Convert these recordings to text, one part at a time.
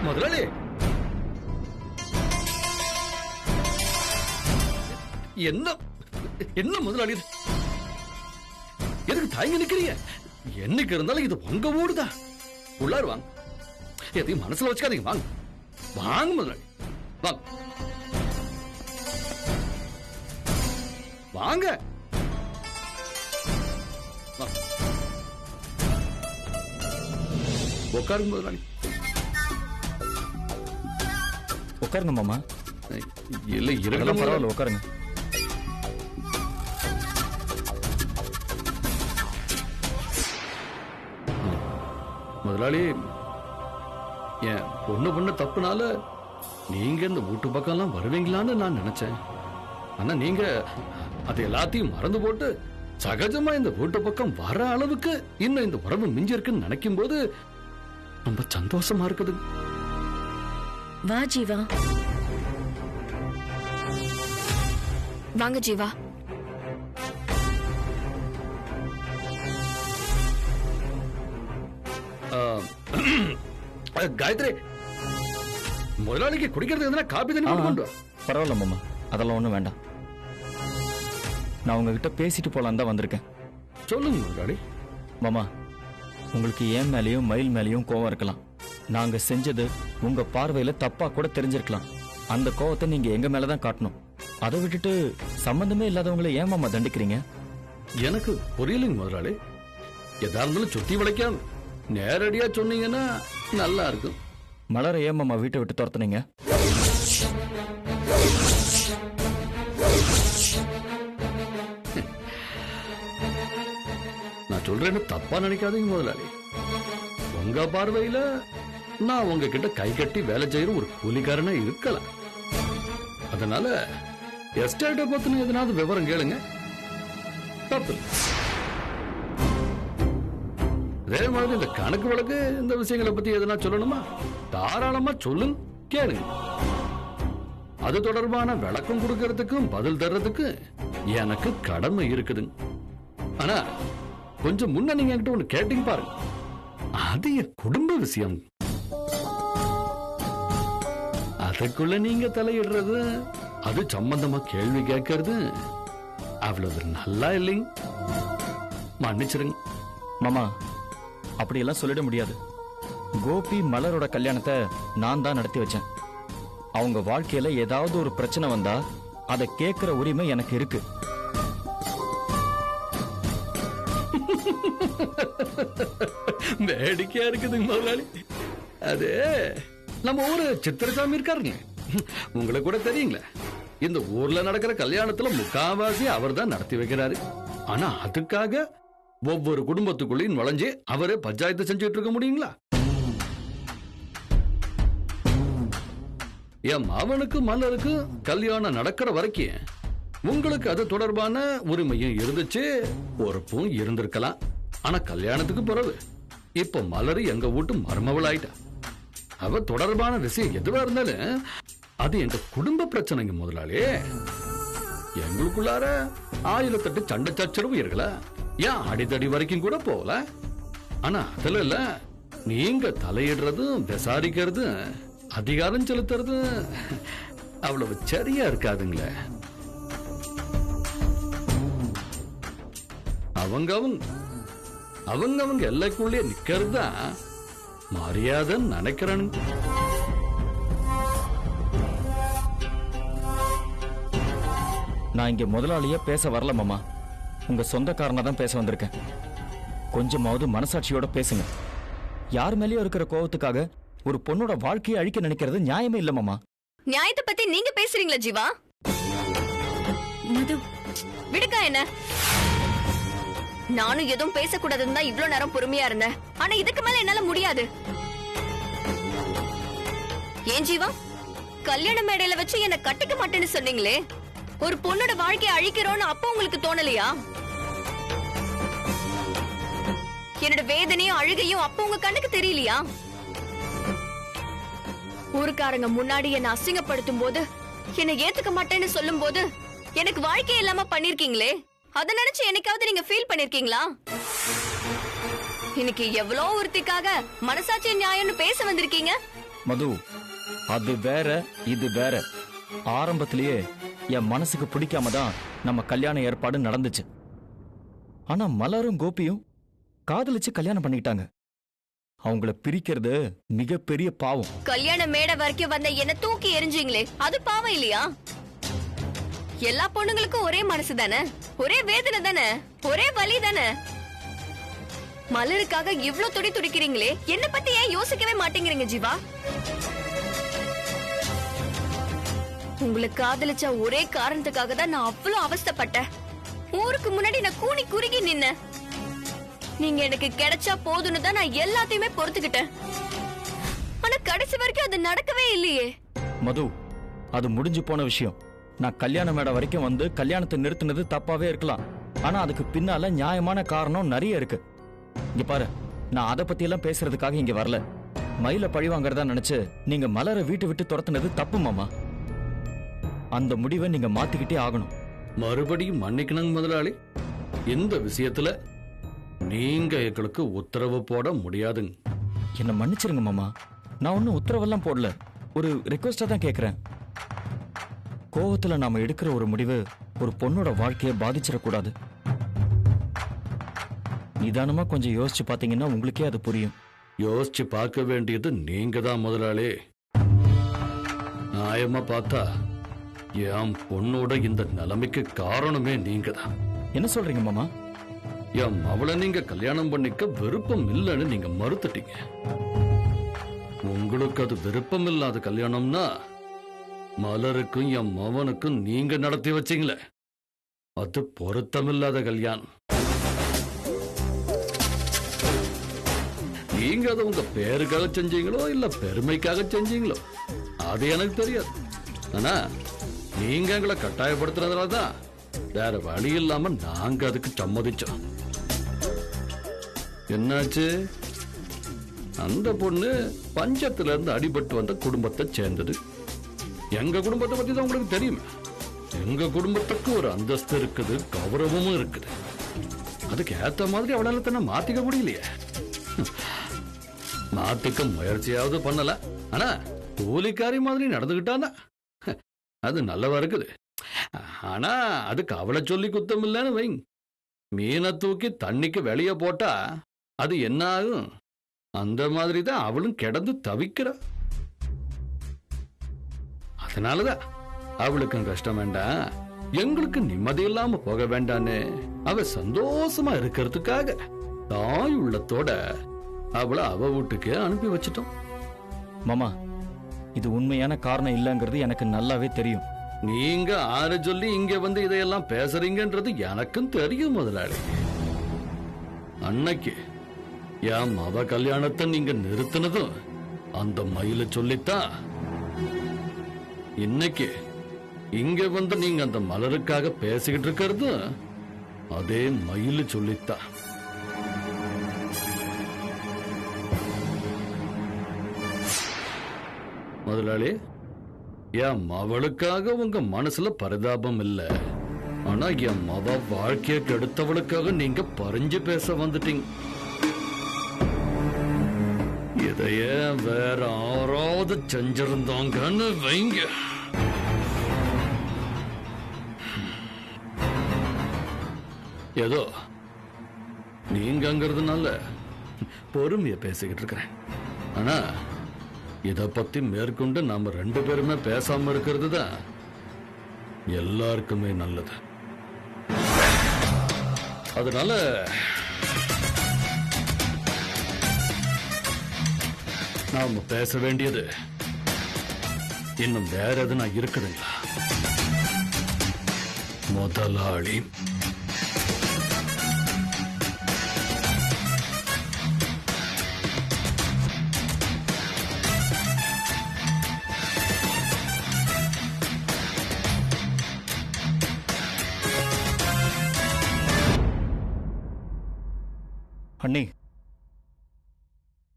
முதலாளி, என்ன என்ன முதலாளி, எதுக்கு தாங்கி நிக்கிறீங்க? என்னைக்கு இருந்தாலும் இது உங்க ஊடுதான். உள்ளாரு வாங்க, எதையும் மனசுல வச்சுக்காதீங்க. வாங்க வாங்க முதலாளி, வாங்க வாங்க. உட்காருங்க முதலாளி. உட்காருங்க மாமா. இல்ல இருக்க பரவாயில்ல, உட்காருங்க. முதலாளி, என் பொண்ணு தப்புனால நீங்க இந்த வீட்டு பக்கம் எல்லாம் வருவீங்களான்னு நான் நினைச்சேன். ஆனா நீங்க அது எல்லாத்தையும் மறந்து போட்டு சகஜமா இந்த வீட்டு பக்கம் வர அளவுக்கு இன்னும் இந்த உறவு மிஞ்சி இருக்குன்னு நினைக்கும் போது ரொம்ப சந்தோஷமா இருக்குது. வா ஜீவா, வாங்க ஜீவா. காயத்ரி, முதலாளிக்கு குடிக்கிறது எதுனா காபி தண்ணி கொண்டு வா. பரவாயில்ல மாமா, அதெல்லாம் ஒண்ணும் வேண்டாம். நான் உங்ககிட்ட பேசிட்டு போலான்னு தான் வந்திருக்கேன். சொல்லுங்க முதலாளி. மாமா, உங்களுக்கு ஏன் மேலேயும் மயில் மேலேயும் கோவம் இருக்கலாம். நாங்க செஞ்சது உங்க பார்வையில தப்பா கூட தெரிஞ்சிருக்கலாம். அந்த கோவத்தை நீங்க எங்க மேலதான் காட்டணும். அதை விட்டுட்டு சம்பந்தமே இல்லாதவங்களை ஏன் மாமா தண்டிக்கிறீங்க? எனக்கு புரியலைங்க முதலாளி. எதா இருந்தாலும் சுத்தி வளைக்காம நேரடியா சொன்னீங்கன்னா நல்லா இருக்கும். மலரை ஏன் மாமா வீட்டை விட்டு துரத்துனீங்க? நான் சொல்றேன்னு தப்பா நினைக்காதீங்க முதலாளி. உங்க பார்வையில நான் உங்ககிட்ட கை கட்டி வேலை செய்யற ஒரு கூலிக்காரனா இருக்கலாம். அதனால எஸ்டேட்டை பத்தின எதனாவது விவரம் கேளுங்க, தப்பு. அதே மாதிரி இந்த கணக்கு வழக்கு இந்த விஷயங்களை பத்தி எதனா சொல்லணுமா, தாராளமா சொல்லுங்க, கேளுங்க. அது தொடர்பான விளக்கம் கொடுக்கறதுக்கும் பதில் தர்றதுக்கு எனக்கு கடமை இருக்குது. ஆனா கொஞ்சம் முன்ன நீங்க என்கிட்ட ஒண்ணு கேட்டீங்க பாருங்க, அது என் குடும்ப விஷயம். அதுக்குள்ள நீங்க தலையிடுறது, அது சம்பந்தமா கேள்வி கேட்கறது அவ்வளவு நல்லா இல்லைங்க. மன்னிச்சிருங்க மாமா. அப்படியெல்லாம் சொல்லிட முடியாது. கோபி மலரோட கல்யாணத்தை நான் தான் நடத்தி வச்சேன். அவங்க வாழ்க்கையில ஏதாவது ஒரு பிரச்சனை வந்தா அதை கேட்கிற உரிமை எனக்கு இருக்கு. வேடிக்கையா இருக்குதுங்க முதலாளி. அது நம்ம ஊரு சித்திரசாமி இருக்காருங்க, உங்களுக்கு கூட தெரியுங்களே. இந்த ஊர்ல நடக்கிற கல்யாணத்துல முக்காவாசி அவர் தான் நடத்தி வைக்கிறாரு. ஆனா அதுக்காக ஒவ்வொரு குடும்பத்துக்குள்ளேயும் நுழைஞ்சு அவரே பஞ்சாயத்து செஞ்சுட்டு இருக்க முடியுங்களா? என் மாவனுக்கு மலருக்கு கல்யாணம் நடக்கிற வரைக்கும் உங்களுக்கு அது தொடர்பான உரிமையும் இருந்துச்சு, பொறுப்பும் இருந்திருக்கலாம். ஆனா கல்யாணத்துக்கு பிறகு இப்ப மலரு எங்க வீட்டு மருமவள் ஆயிட்டா. அவ தொடர்பான விஷயம் எதுவா இருந்தாலும் அது எங்க குடும்ப பிரச்சனைங்க முதலாளி. எங்களுக்குள்ளார 1008 சண்டை சச்சரவு இருக்கல, ஏன் அடிதடி வரைக்கும் கூட போகல. ஆனா அதுல இல்ல, நீங்க தலையிடுறதும் விசாரிக்கிறதும் அதிகாரம் செலுத்துறதும் அவ்வளவு சரியா இருக்காதுங்களே. அவங்க எல்லைக்குள்ளே நிக்கிறது தான் மரியாதைன்னு நினைக்கிறானுங்க. நான் இங்க முதலாளியா பேச வரல மாமா, உங்க சொந்தக்காரனா தான் பேச வந்திருக்கேன். கொஞ்சமாவது மனசாட்சியோட பேசுங்க. யார் மேலயும் இருக்கிற கோவத்துக்காக ஒரு பொண்ணோட வாழ்க்கையை அழிக்க நினைக்கிறது நியாயமே இல்ல மாமா. நியாயத்தை பத்தி நீங்க பேசுறீங்களா ஜீவா? மது விடுக்கா என்ன? நானும் எதுவும் பேசக்கூடாதுன்னு தான் இவ்வளவு நேரம் பொறுமையா இருந்தேன். ஆனா இதுக்கு மேல என்னால முடியாது. ஏன் ஜீவா, கல்யாண மேடையில வச்சு என்ன கட்டிக்க மாட்டேன்னு சொன்னீங்களே, ஒரு பொண்ணோட வாழ்க்கையை அழிக்கிறோன்னு அப்ப உங்களுக்கு தோணலையா? என்னோட வேதனையும் அழுகையும் அப்ப உங்க கண்ணுக்கு தெரியலையா? ஊருக்காரங்க முன்னாடி என்ன அசிங்கப்படுத்தும் போது, என்ன ஏத்துக்க மாட்டேன்னு சொல்லும் போது எனக்கு வாழ்க்கையே இல்லாம பண்ணிருக்கீங்களே, அத நினைச்சு என்னைக்காவது நீங்க ஃபீல் பண்ணிருக்கீங்களா? இன்னைக்கு எவ்வளோ ஒருத்திக்காக மனசாட்சி நியாயம்னு பேச வந்திருக்கீங்க. மது, அது வேற இது வேற. ஆரம்பத்திலேயே என் மனசுக்கு பிடிக்காம தான் நம்ம கல்யாண ஏற்பாடு நடந்துச்சு. ஆனா மலரும் கோபியும் காதலிச்சு கல்யாணம் பண்ணிக்கிட்டாங்க. அவங்கள பிரிக்கிறது மிகப்பெரிய பாவம். கல்யாண மேடை வரைக்கும் வந்த என்ன தூக்கி எரிஞ்சீங்களே, அது பாவம் இல்லையா? எல்லா பொண்ணுங்களுக்கும் ஒரே மனசு தானே, ஒரே வேதனை தானே, ஒரே வலி தானே. மலருக்காக இவ்ளோ துடி துடிக்கிறீங்களே, என்ன பத்தி ஏன் யோசிக்கவே மாட்டேங்கிறீங்க ஜீவா? உங்களை காதலிச்ச ஒரே காரணத்துக்காக தான் நான் அவ்வளவு அவஸ்தைப்பட்டேன். ஊருக்கு முன்னாடி நான் கூனி குறுகி நின்ன. நீங்க எனக்கு கிடைச்சா போதுன்னு தான் நான் எல்லாத்தையுமே பொறுத்துக்கிட்டேன். ஆனா கடைசி வரைக்கும் அது நடக்கவே இல்லையே. மது, அது முடிஞ்சு போன விஷயம். நான் கல்யாண மேடை வரைக்கும் வந்து கல்யாணத்தை நிறுத்தினது தப்பாவே இருக்கலாம். ஆனா அதுக்கு பின்னால நியாயமான காரணம் நிறைய இருக்கு. இங்க பாரு, நான் அதை பத்தி எல்லாம் பேசுறதுக்காக இங்க வரல. மயில பழி வாங்கறதா நினைச்சு நீங்க மலரை வீட்டை விட்டு துரத்துனது தப்பு மாமா. அந்த முடிவை நீங்க மாத்திக்கிட்டே ஆகணும். மறுபடியும் மன்னிக்கணுங்க முதலாளி. இந்த விஷயத்துல நீங்க எங்களுக்கு உத்தரவு போட முடியாதுங்க. என்ன மன்னிச்சிருங்க மாமா. நான் ஒன்னும் உத்தரவெல்லாம் போடல, ஒரு ரிக்வெஸ்டா தான் கேக்குறேன். கோவத்துல நாம எடுக்கிற ஒரு முடிவு ஒரு பொண்ணோட வாழ்க்கையை பாதிச்சிடக்கூடாது. நிதானமா கொஞ்சம் யோசிச்சு பாத்தீங்கன்னா உங்களுக்கே அது புரியும். யோசிச்சு பார்க்க வேண்டியது நீங்க தான் முதலாளி. நியாயமா பார்த்தா என் பொண்ணோட இந்த நிலைமைக்கு காரணமே நீங்க தான். என்ன சொல்றீங்க மாமா? என் அவளை நீங்க கல்யாணம் பண்ணிக்க விருப்பம் இல்லைன்னு நீங்க மறுத்துட்டீங்க. உங்களுக்கு அது விருப்பம் இல்லாத கல்யாணம்னா மலருக்கும் என் மவனுக்கும் நீங்க நடத்தி வச்சீங்களே, அது பொருத்தமில்லாத கல்யாணம். நீங்க அதை உங்க பேருக்காக செஞ்சீங்களோ இல்ல பெருமைக்காக செஞ்சீங்களோ அது எனக்கு தெரியாது. ஆனா நீங்க எங்களை கட்டாயப்படுத்துறதுனாலதான் வேற வழி இல்லாம நாங்க அதுக்கு சம்மதிச்சோம். என்னாச்சு? அந்த பொண்ணு பஞ்சத்துல இருந்து அடிபட்டு வந்த குடும்பத்தை சேர்ந்தது. எங்க குடும்பத்தை பத்தி தான் உங்களுக்கு தெரியுமே. எங்க குடும்பத்துக்கு ஒரு அந்தஸ்து இருக்குது, கௌரவமும் இருக்குது. அதுக்கு ஏத்த மாதிரி அவளால தன்னை மாத்திக்க முடியலையே. மாத்திக்க முயற்சியாவது பண்ணல. ஆனா கூலிக்காரி மாதிரி நடந்துகிட்டானா அது நல்லவா இருக்குது. ஆனா அதுக்கு அவளை சொல்லி குத்தம் இல்லைன்னு வைங்க. மீனை தூக்கி தண்ணிக்கு வெளியே போட்டா அது என்ன ஆகும்? அந்த மாதிரி தான் அவளும் கிடந்து தவிக்கிறா. அதனாலதான் அவளுக்கும் கஷ்டம் வேண்டாம், எங்களுக்கு நிம்மதி இல்லாம போக வேண்டான்னு அவ சந்தோஷமா இருக்கிறதுக்காக தாய் உள்ளத்தோட அவளை அவ வீட்டுக்கு அனுப்பி வச்சிட்டோம். மாமா, இது உண்மையான காரணம் இல்லைங்கிறது எனக்கு நல்லாவே தெரியும். நீங்க ஆறு சொல்லி இங்க வந்து இதையெல்லாம் பேசுறீங்கன்றது எனக்கும் தெரியும் முதலாளி. அன்னைக்கு என் மவ கல்யாணத்தை நீங்க நிறுத்தினதும் அந்த மயில சொல்லித்தான். இன்னைக்கு இங்க வந்து நீங்க அந்த மலருக்காக பேசிக்கிட்டு இருக்கிறது அதே மயில சொல்லித்தான். முதலாளி, என் மவளுக்காக உங்க மனசுல பரிதாபம் இல்ல. ஆனா என் மவ வாழ்க்கையை கெடுத்தவளுக்காக நீங்க பறிஞ்சு பேச வந்துட்டீங்க. இதைய வேற யாராவது செஞ்சிருந்தாங்கன்னு வைங்க. ஏதோ நீங்கிறதுனால பொறுமைய பேசிக்கிட்டு இருக்கிறேன். ஆனா இத பத்தி மேற்கொண்டு நாம ரெண்டு பேருமே பேசாம இருக்கிறது தான் எல்லாருக்குமே நல்லது. அதனால நாம பேச வேண்டியது இன்னும் வேற எதுனா இருக்குதுங்களா முதலாளி? அண்ணி,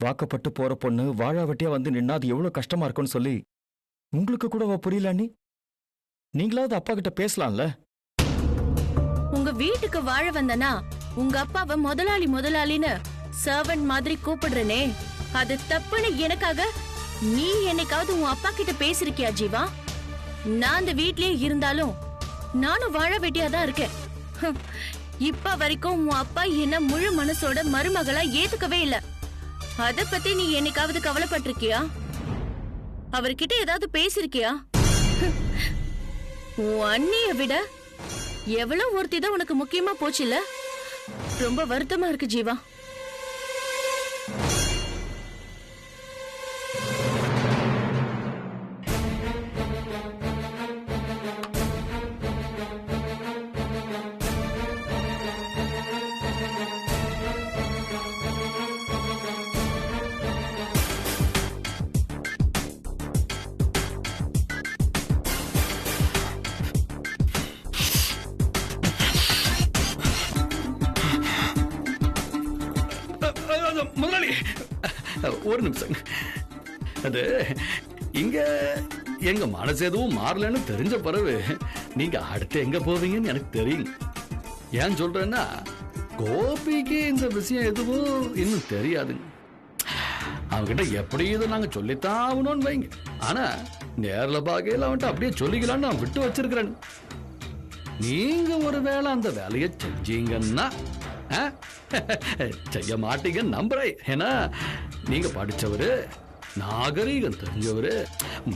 வாக்கப்பட்டு போற பொண்ணு வாழாவட்டியா வந்து நின்னா அது எவ்வளவு கஷ்டமா இருக்கும்னு சொல்லி உங்களுக்கு கூட புரியல அண்ணி? நீங்களாவது அப்பா கிட்ட பேசலாம்ல. உங்க வீட்டுக்கு வாழ வந்தனா உங்க அப்பாவை முதலாளி முதலாளின்னு சர்வன்ட் மாதிரி கூப்பிடுறனே அது தப்புன்னு எனக்காக நீ என்னைக்காவது உன் அப்பா கிட்ட பேசிருக்கியா ஜீவா? நான் அந்த வீட்லயே இருந்தாலும் நானும் வாழ வெட்டியாதான் இருக்கேன். இப்ப வரைக்கும் உன் அப்பா என்ன முழு மனசோட மருமகளா ஏத்துக்கவே இல்ல. அத பத்தி நீ என்னைக்காவது கவலைப்பட்டிருக்கியா? அவர்கிட்ட ஏதாவது பேசிருக்கியா? உன் அண்ணிய விட எவ்வளவு ஒருத்திதான் உனக்கு முக்கியமா போச்சுல்ல? ரொம்ப வருத்தமா இருக்கு ஜீவா. முதலாளி ஒரு நிமிஷம். அது இங்க எங்க மனசு எதுவும் மாறலன்னு தெரிஞ்ச பிறகு நீங்க அடுத்து எங்க போவீங்கன்னு எனக்கு தெரியும். ஏன் சொல்றேன்னா கோபிக்கு இந்த விஷயம் எதுவும் இன்னும் தெரியாதுங்க. அவன்கிட்ட எப்படி இதை நாங்க சொல்லித்தான் ஆகணும்னு வைங்க. ஆனா நேர்ல பார்க்கையில அவன்கிட்ட அப்படியே சொல்லிக்கலான்னு நான் விட்டு வச்சிருக்கிறேன். நீங்க ஒரு வேளை அந்த வேலையை செஞ்சீங்கன்னா செய்ய மாட்டீங்க நம்புறேன். ஏன்னா நீங்க படிச்சவரு, நாகரீகம் தெரிஞ்சவரு,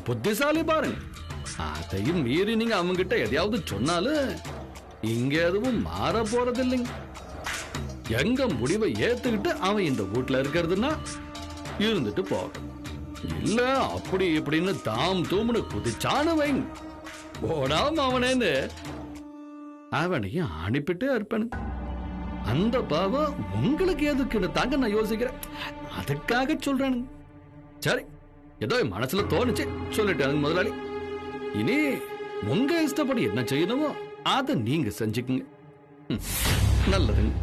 புத்திசாலி பாருங்க. அதையும் மீறி நீங்க அவங்க கிட்ட எதையாவது சொன்னாலும் இங்க எதுவும் மாற போறது இல்லைங்க. எங்க முடிவை ஏத்துக்கிட்டு அவன் இந்த வீட்டுல இருக்கிறதுனா இருந்துட்டு போகட்டும். இல்ல அப்படி இப்படின்னு தாம் தூம்னு குதிச்சானு வைங்க, போடாம அவனேன்னு அவனையும் அனுப்பிட்டே இருப்பேன். அந்த பாவம் உங்களுக்கு எதுக்குன்னு தாங்க நான் யோசிக்கிறேன். அதுக்காக சொல்றேன். சரி, ஏதோ மனசுல தோணுச்சு சொல்லிட்டேன் முதலாளி. இனி உங்க இஷ்டப்படி என்ன செய்யணுமோ அதை நீங்க செஞ்சுக்குங்க. நல்லதுங்க.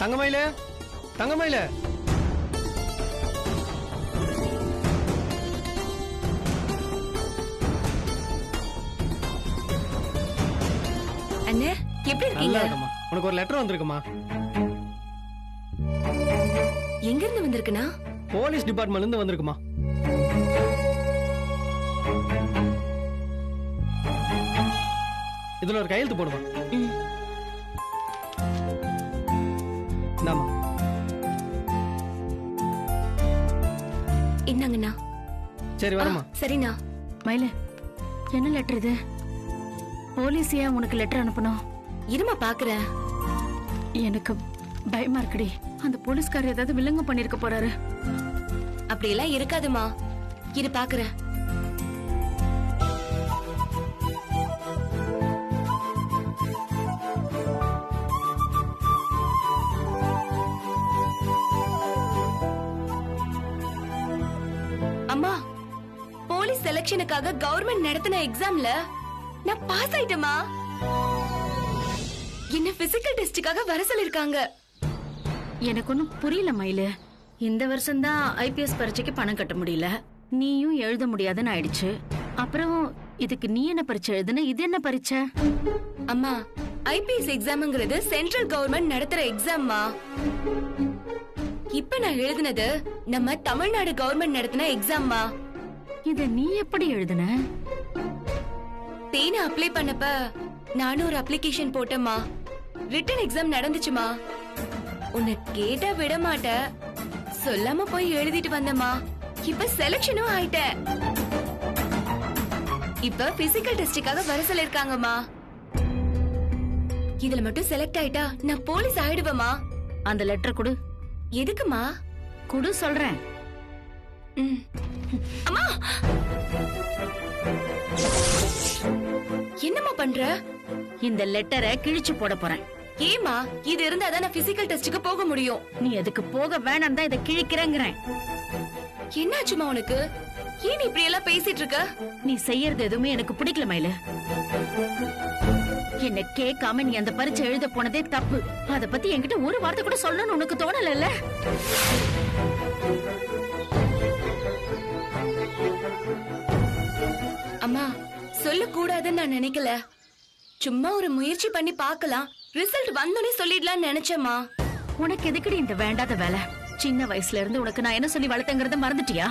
தங்கமயில, தங்கமயில, அண்ணே எப்படி இருக்கீங்க? நல்லா இருக்கம்மா. உனக்கு ஒரு லெட்டர் வந்திருக்குமா? எங்க இருந்து வந்திருக்குனா? போலீஸ் டிபார்ட்மெண்ட்ல இருந்து வந்திருக்குமா? இதுல ஒரு கையெழுத்து போடுமா? என்னங்கண்ணா? சரி வரமா. சரிண்ணா. மயில, என்ன லெட்டர் இது? போலீஸ் ஏன் உனக்கு லெட்டர் அனுப்பணும்? இருமா பாக்குறேன். எனக்கு பயமா இருக்குடி. அந்த போலீஸ்காரர் ஏதாவது வில்லங்கம் பண்ணிருக்க போறாரு. அப்படி எல்லாம் இருக்காதுமா, இரு பாக்குறேன். அம்மா, போலீஸ் செலக்ஷனுக்காக கவர்மெண்ட் நடத்தின எக்ஸாம்ல நான் பாஸ் ஆயிட்டேமா. என்ன பிசிக்கல் டெஸ்டுக்காக வர சொல்லிருக்காங்க. எனக்கு ஒன்னும் புரியல மயிலு. இந்த வருஷம் தான் ஐபிஎஸ் பரீட்சைக்கு பணம் கட்ட முடியல, நீயும் எழுத முடியாதுன்னு ஆயிடுச்சு. அப்புறம் இதுக்கு நீ என்ன பரீட்சை எழுதுன? இது என்ன பரீட்சை? அம்மா, ஐபிஎஸ் எக்ஸாம்ங்கிறது சென்ட்ரல் கவர்மெண்ட் நடத்துற எக்ஸாம்மா. இப்ப நான் எழுதுனது நம்ம தமிழ்நாடு கவர்மெண்ட் நடத்தின எக்ஸாம்மா. இத நீ எப்படி எழுதுன? தேனை அப்ளை பண்ணப்ப நானும் ஒரு அப்ளிகேஷன் போட்டேம்மா. ரிட்டன் எக்ஸாம் நடந்துச்சுமா. உன்னை கேட்டா விட மாட்ட, சொல்லாம போய் எழுதிட்டு வந்தம்மா. இப்ப செலக்ஷனும் ஆயிட்டேன். இப்ப பிசிக்கல் டெஸ்டுக்காக வர சொல்லிருக்காங்கம்மா. இதுல மட்டும் செலக்ட் ஆயிட்டா நான் போலீஸ் ஆயிடுவேமா. அந்த லெட்டர் கொடு. எதுக்குமா? குடு சொல்றேன். அம்மா என்னம்மா பண்ற? இந்த லெட்டரை கிழிச்சு போட போறேன். ஏமா இது இருந்தா தான் நான் பிசிக்கல் டெஸ்டுக்கு போக முடியும். நீ அதுக்கு போக வேணாம் தான் இதை கிழிக்கிறேங்கிறேன். என்னாச்சுமா உனக்கு? ஏன் இப்படி எல்லாம் பேசிட்டு இருக்க? நீ செய்யறது எதுவுமே எனக்கு பிடிக்கல மயில. என்ன கேட்காம நீ அந்த பரீட்சை எழுத போனதே தப்பு. அத பத்தி என்கிட்ட ஒரு வார்த்தை கூட சொல்லணும்னு உனக்கு தோணல? அம்மா சொல்லக்கூடாதுன்னு நான் நினைக்கல. சும்மா ஒரு முயற்சி பண்ணி பார்க்கலாம், ரிசல்ட் வந்தோடனே சொல்லிடலாம்னு நினைச்சேம்மா. உனக்கு எதுக்குடி இந்த வேண்டாத வேலை? சின்ன வயசுல இருந்து உனக்கு நான் என்ன சொல்லி வளர்த்தங்கிறத மறந்துட்டியா?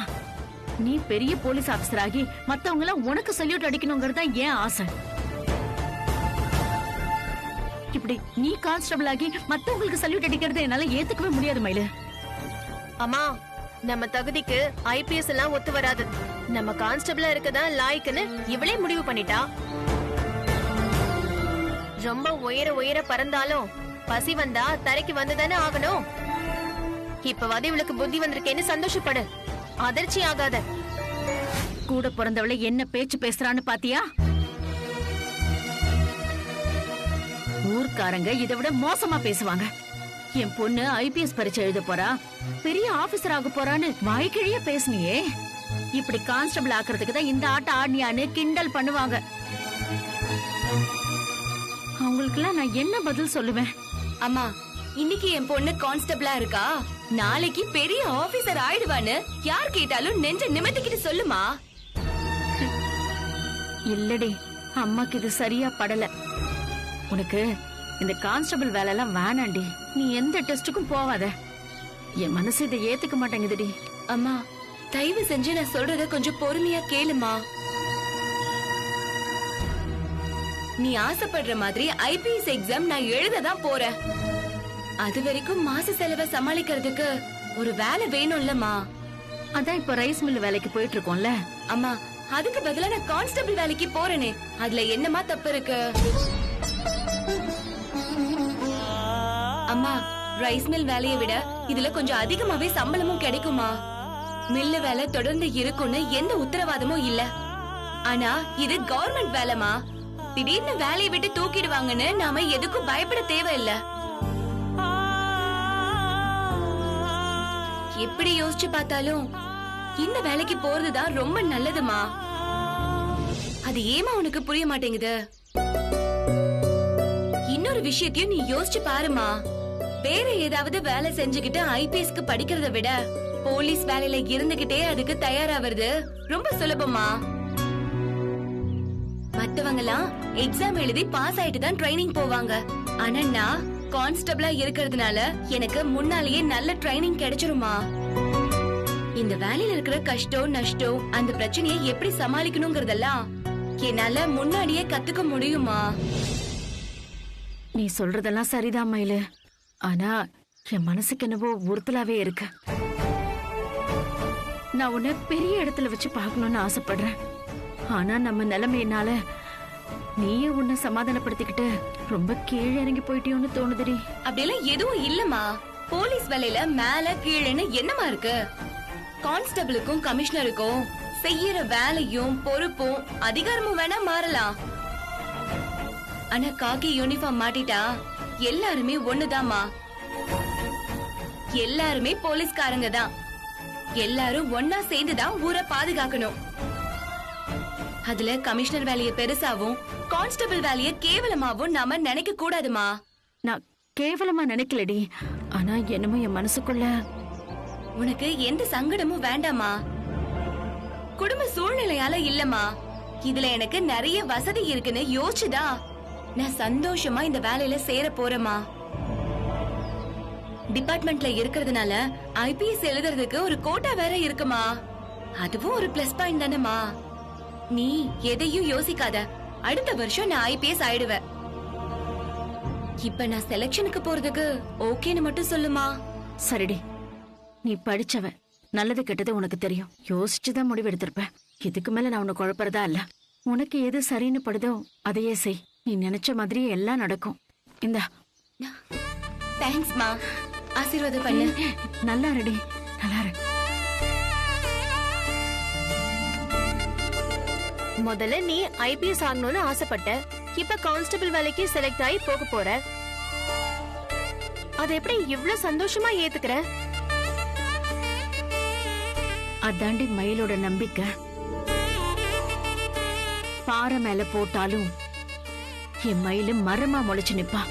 நீ பெரிய போலீஸ் ஆபீசர் ஆகி மத்தவங்க எல்லாம் உனக்கு சல்யூட் அடிக்கணுங்கிறது தான் ஏன் ஆசை. இப்படி நீ கான்ஸ்டபிள் ஆகி மத்தவங்களுக்கு சல்யூட் அடிக்கிறது என்னால ஏத்துக்கவே முடியாது மயிலு. அம்மா, நம்ம தகுதிக்கு ஐபிஎஸ் எல்லாம் ஒத்து வராது. நம்ம கான்ஸ்டபிளா இருக்கதான் லாய்க்குன்னு இவளே முடிவு பண்ணிட்டா. ரொம்ப உயர பறந்தாலும் பசி வந்தா தரைக்கு வந்துதானே ஆகணும். இப்பவாது இவளுக்கு புத்தி வந்திருக்கேன்னு சந்தோஷப்படு, அதிர்ச்சி ஆகாத. கூட பிறந்தவளை என்ன பேச்சு பேசுறான்னு பாத்தியா? ஊர்க்காரங்க இதை விட மோசமா பேசுவாங்க. என் பொண்ணு ஐபிஎஸ் பரீட்சை எழுத போறா, பெரிய ஆபீசர் ஆக போறான்னு வாய்க்கிழிய பேசுனியே. இப்படி கான்ஸ்டபிள் ஆக்குறதுக்கு தான் இந்த ஆட்டம் ஆடியான்னு கிண்டல் பண்ணுவாங்க. அவங்களுக்கெல்லாம் நான் என்ன பதில் சொல்லுவேன்? அம்மா, இன்னைக்கு என் பொண்ணு கான்ஸ்டபிளா இருக்கா, நாளைக்கு பெரிய ஆபீசர் ஆயிடுவான்னு யார் கேட்டாலும் நெஞ்ச நிமித்திக்கிட்டு சொல்லுமா. இல்லடி, அம்மாக்கு இது சரியா படல. உனக்கு இந்த கான்ஸ்டபிள் வேலை எல்லாம் வேணாண்டி. நீ எந்த டெஸ்டுக்கும் போவாத. என் மனசு இதை ஏத்துக்க மாட்டேங்குதுடி. அம்மா, தயவு செஞ்சு நான் சொல்றத கொஞ்சம் பொறுமையா கேளுமா. நீ ஆசைப்படுற மாதிரி ஐபிஎஸ் எக்ஸாம் நான் எழுததான் போறேன். அது வரைக்கும் மாச செலவை சமாளிக்கிறதுக்கு ஒரு வேலை வேணும்லமா. அதான் இப்ப ரைஸ் மில் வேலைக்கு போயிட்டு இருக்கோம்ல. அம்மா, அதுக்கு பதிலா நான் கான்ஸ்டபிள் வேலைக்கு போறேனே, அதுல என்னமா தப்பு இருக்கு? அம்மா, ரைஸ் மில் வேலையை விட இதுல கொஞ்சம் அதிகமாவே சம்பளமும் கிடைக்குமா. மில்லு வேலை தொடர்ந்து இருக்கும்னு எந்த உத்தரவாதமும் இல்ல. ஆனா இது கவர்மெண்ட் வேலைமா. திடீர்னு வேலையை விட்டு தூக்கிடுவாங்கன்னு நாம எதுக்கும் பயப்பட தேவையில்ல. எப்படி யோசிச்சு பார்த்தாலும் இந்த வேலைக்கு போறதுதான் ரொம்ப நல்லதுமா. அது ஏமா உனக்கு புரிய மாட்டேங்குது? இன்னொரு விஷயத்தையும் நீ யோசிச்சு பாருமா. வேற ஏதாவது வேலை செஞ்சுக்கிட்டு ஐபிஎஸ்க்கு படிக்கிறத விட போலீஸ் வேலையில இருந்துகிட்டே அதுக்கு தயாராவது ரொம்ப சுலபமா. மத்தவங்க எல்லாம் எக்ஸாம் எழுதி பாஸ் ஆயிட்டு தான் ட்ரைனிங் போவாங்க. ஆனா நான் கான்ஸ்டபிளா இருக்கிறதுனால எனக்கு முன்னாலேயே நல்ல ட்ரைனிங் கிடைச்சிருமா. இந்த வேலையில இருக்கிற கஷ்டம் நஷ்டம் அந்த பிரச்சனையை எப்படி சமாளிக்கணும்ங்கறதெல்லாம் என்னால முன்னாடியே கத்துக்க முடியுமா. நீ சொல்றதெல்லாம் சரிதான் மயிலு. ஆனா என் மனசுக்கு என்னவோ உறுத்தலாவே இருக்கு. நான் உன்னை பெரிய இடத்துல வச்சு பார்க்கணும்னு ஆசைப்படுறேன். ஆனா நம்ம நிலைமையினால நீயே உன்னை சமாதானப்படுத்திக்கிட்டு ரொம்ப கீழே இறங்கி போயிட்டியோன்னு தோணுதுடி. அப்படியெல்லாம் எதுவும் இல்லம்மா. போலீஸ் வேலையில மேல கீழேன்னு என்னமா இருக்கு? கான்ஸ்டபிளுக்கும் கமிஷனருக்கும் செய்யற வேலையும் பொறுப்பும் அதிகாரமும் வேணா மாறலாம். ஆனா காக்கி யூனிஃபார்ம் மாட்டிட்டா எல்லாருமே ஒண்ணுதாம்மா. எல்லாருமே போலீஸ்காரங்க தான். எல்லாரும் ஒன்னா சேர்ந்துதான் ஊரை பாதுகாக்கணும். அதுல கமிஷனர் வேலைய பெருசாவும் கான்ஸ்டபிள் வேலைய கேவலமாவும் நாம நினைக்க கூடாதுமா. நான் கேவலமா நினைக்கலடி. ஆனா என்னமோ என் மனசுக்குள்ள உனக்கு எந்த சங்கடமும் வேண்டாமா. குடும்ப சூழ்நிலையால இல்லம்மா. இதுல எனக்கு நிறைய வசதி இருக்குன்னு யோசிச்சுதா நான் சந்தோஷமா இந்த வேலையில சேர போறேமா. டிபார்ட்மெண்ட்ல இருக்கிறதுனால ஐபிஎஸ் எழுதுறதுக்கு ஒரு கோட்டா வேற இருக்குமா. அதுவும் ஒரு பிளஸ் பாயிண்ட் தானேமா. நீ எதையும் யோசிக்காத. அடுத்த வருஷம் நான் ஐபிஎஸ் ஆயிடுவேன். இப்ப நான் செலக்ஷனுக்கு போறதுக்கு ஓகேன்னு மட்டும் சொல்லுமா. சரிடி, நீ படிச்சவ, நல்லது கெட்டது உனக்கு தெரியும். யோசிச்சுதான் முடிவு எடுத்திருப்ப. இதுக்கு மேல நான் உன்னை குழப்பறதா இல்ல. உனக்கு எது சரின்னு படுதோ அதையே செய். நீ நினைச்ச மாதிரியே எல்லாம் நடக்கும். இந்தா. தேங்க்ஸ்மா. ஆசீர்வாதம் பண்ணு. நல்லா இருடி, நல்லா இரு. முதல்ல நீ ஐபிஎஸ் ஆகணும்னு ஆசைப்பட்ட, இப்ப கான்ஸ்டபிள் வேலைக்கு செலக்ட் ஆகி போக போற. அது எப்படி இவ்ளோ சந்தோஷமா ஏத்துக்கிற? அதாண்டி மயிலோட நம்பிக்கை. பாறை மேல போட்டாலும் என் மயிலு மரமா முளைச்சு நிப்பா.